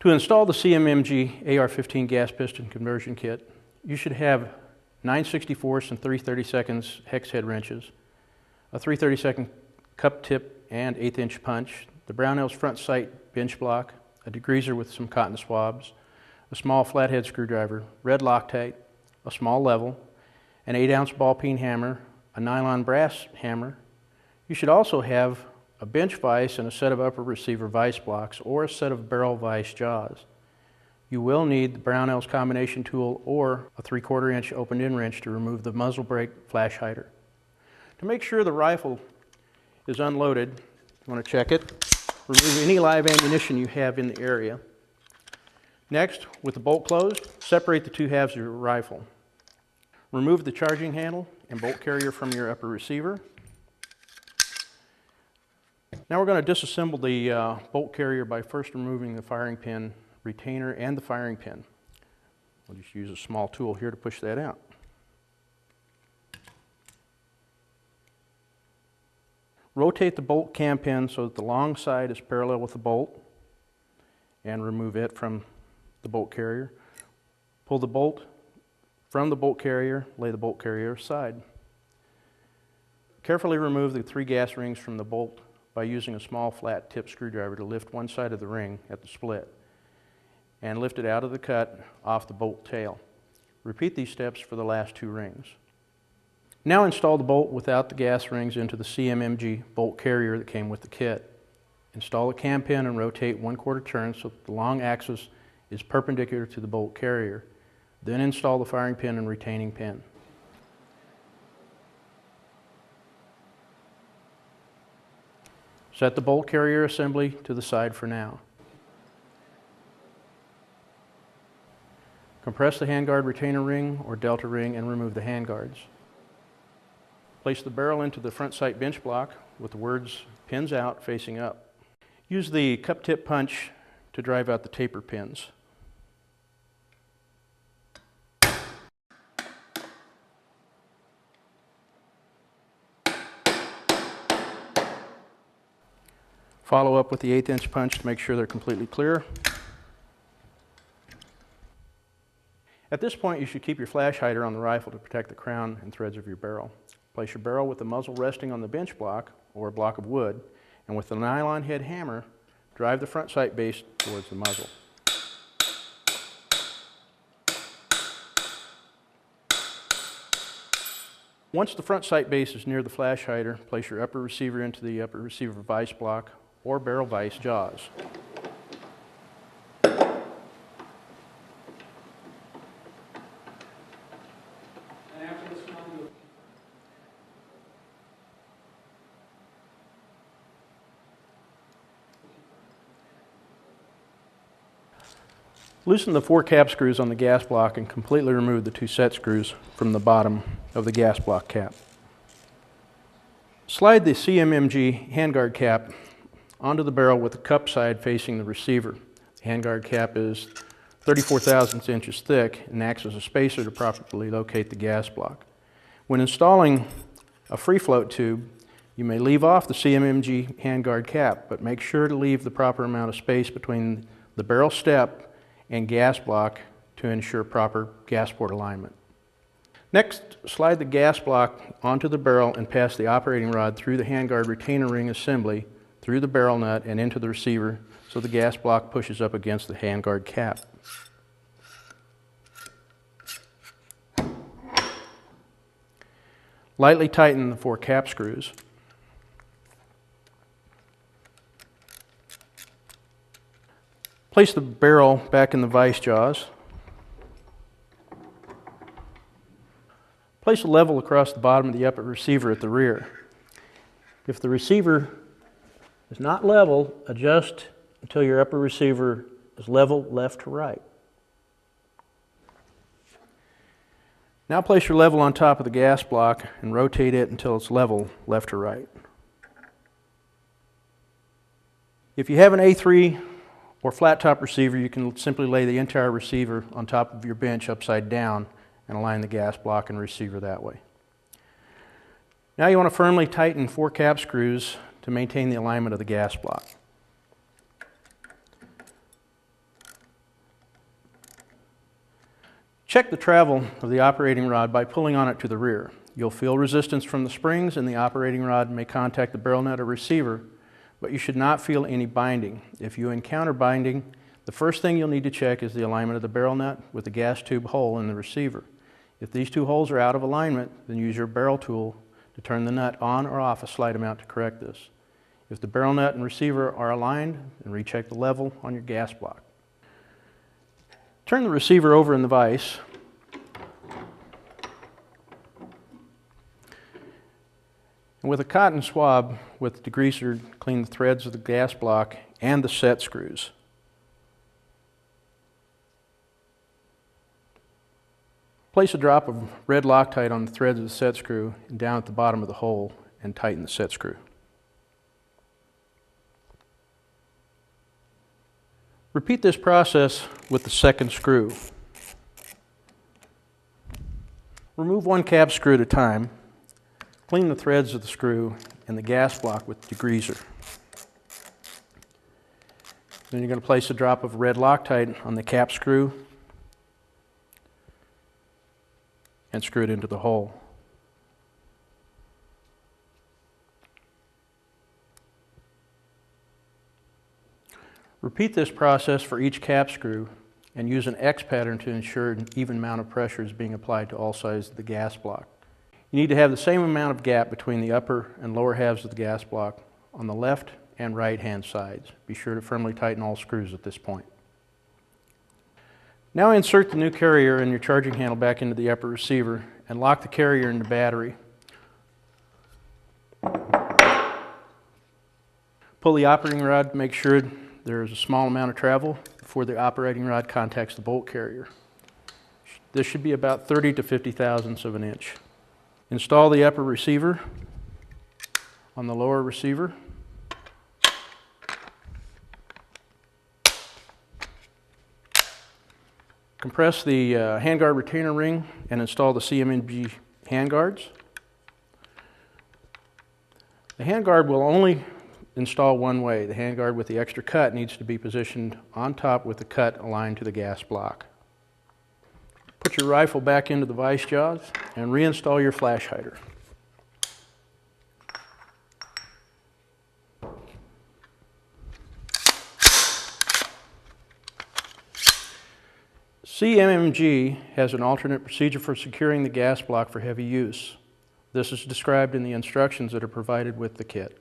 To install the CMMG AR-15 gas piston conversion kit, you should have 9/64 and 3/32 hex head wrenches, a 3/32 cup tip and 1/8" punch, the Brownells front sight bench block, a degreaser with some cotton swabs, a small flathead screwdriver, red Loctite, a small level, an 8-ounce ball peen hammer, a nylon brass hammer. You should also have a bench vise and a set of upper receiver vise blocks or a set of barrel vise jaws. You will need the Brownells combination tool or a 3/4 inch opened-end wrench to remove the muzzle brake flash hider. To make sure the rifle is unloaded, you want to check it. Remove any live ammunition you have in the area. Next, with the bolt closed, separate the two halves of your rifle. Remove the charging handle and bolt carrier from your upper receiver. Now we're going to disassemble the bolt carrier by first removing the firing pin retainer and the firing pin. We'll just use a small tool here to push that out. Rotate the bolt cam pin so that the long side is parallel with the bolt and remove it from the bolt carrier. Pull the bolt from the bolt carrier, lay the bolt carrier aside. Carefully remove the 3 gas rings from the bolt by using a small flat tip screwdriver to lift one side of the ring at the split and lift it out of the cut off the bolt tail. Repeat these steps for the last 2 rings. Now install the bolt without the gas rings into the CMMG bolt carrier that came with the kit. Install the cam pin and rotate 1/4 turn so that the long axis is perpendicular to the bolt carrier. Then install the firing pin and retaining pin. Set the bolt carrier assembly to the side for now. Compress the handguard retainer ring or delta ring and remove the handguards. Place the barrel into the front sight bench block with the words "pins out" facing up. Use the cup tip punch to drive out the taper pins. Follow up with the 1/8" punch to make sure they're completely clear. At this point, you should keep your flash hider on the rifle to protect the crown and threads of your barrel. Place your barrel with the muzzle resting on the bench block or a block of wood, and with the nylon head hammer, drive the front sight base towards the muzzle. Once the front sight base is near the flash hider, place your upper receiver into the upper receiver vise block or barrel vise jaws. Loosen the 4 cap screws on the gas block and completely remove the 2 set screws from the bottom of the gas block cap. Slide the CMMG handguard cap onto the barrel with the cup side facing the receiver. The handguard cap is 34/1000 inches thick and acts as a spacer to properly locate the gas block. When installing a free float tube, you may leave off the CMMG handguard cap, but make sure to leave the proper amount of space between the barrel step and gas block to ensure proper gas port alignment. Next, slide the gas block onto the barrel and pass the operating rod through the handguard retainer ring assembly, through the barrel nut and into the receiver so the gas block pushes up against the handguard cap. Lightly tighten the 4 cap screws. Place the barrel back in the vise jaws. Place a level across the bottom of the upper receiver at the rear. If the receiver is not level, adjust until your upper receiver is level left to right. Now place your level on top of the gas block and rotate it until it's level left to right. If you have an A3 or flat top receiver, you can simply lay the entire receiver on top of your bench upside down and align the gas block and receiver that way. Now you want to firmly tighten 4 cap screws to maintain the alignment of the gas block. Check the travel of the operating rod by pulling on it to the rear. You'll feel resistance from the springs and the operating rod may contact the barrel nut or receiver, but you should not feel any binding. If you encounter binding, the first thing you'll need to check is the alignment of the barrel nut with the gas tube hole in the receiver. If these two holes are out of alignment, then use your barrel tool to turn the nut on or off a slight amount to correct this. If the barrel nut and receiver are aligned, then recheck the level on your gas block. Turn the receiver over in the vise. And with a cotton swab with the degreaser, clean the threads of the gas block and the set screws. Place a drop of red Loctite on the threads of the set screw and down at the bottom of the hole and tighten the set screw. Repeat this process with the second screw. Remove one cap screw at a time. Clean the threads of the screw and the gas block with the degreaser. Then you're going to place a drop of red Loctite on the cap screw and screw it into the hole. Repeat this process for each cap screw and use an X pattern to ensure an even amount of pressure is being applied to all sides of the gas block. You need to have the same amount of gap between the upper and lower halves of the gas block on the left and right hand sides. Be sure to firmly tighten all screws at this point. Now insert the new carrier and your charging handle back into the upper receiver and lock the carrier in the battery. Pull the operating rod to make sure there is a small amount of travel before the operating rod contacts the bolt carrier. This should be about 30 to 50 thousandths of an inch. Install the upper receiver on the lower receiver. Compress the handguard retainer ring and install the CMMG handguards. The handguard will only install one way. The handguard with the extra cut needs to be positioned on top with the cut aligned to the gas block. Put your rifle back into the vise jaws and reinstall your flash hider. CMMG has an alternate procedure for securing the gas block for heavy use. This is described in the instructions that are provided with the kit.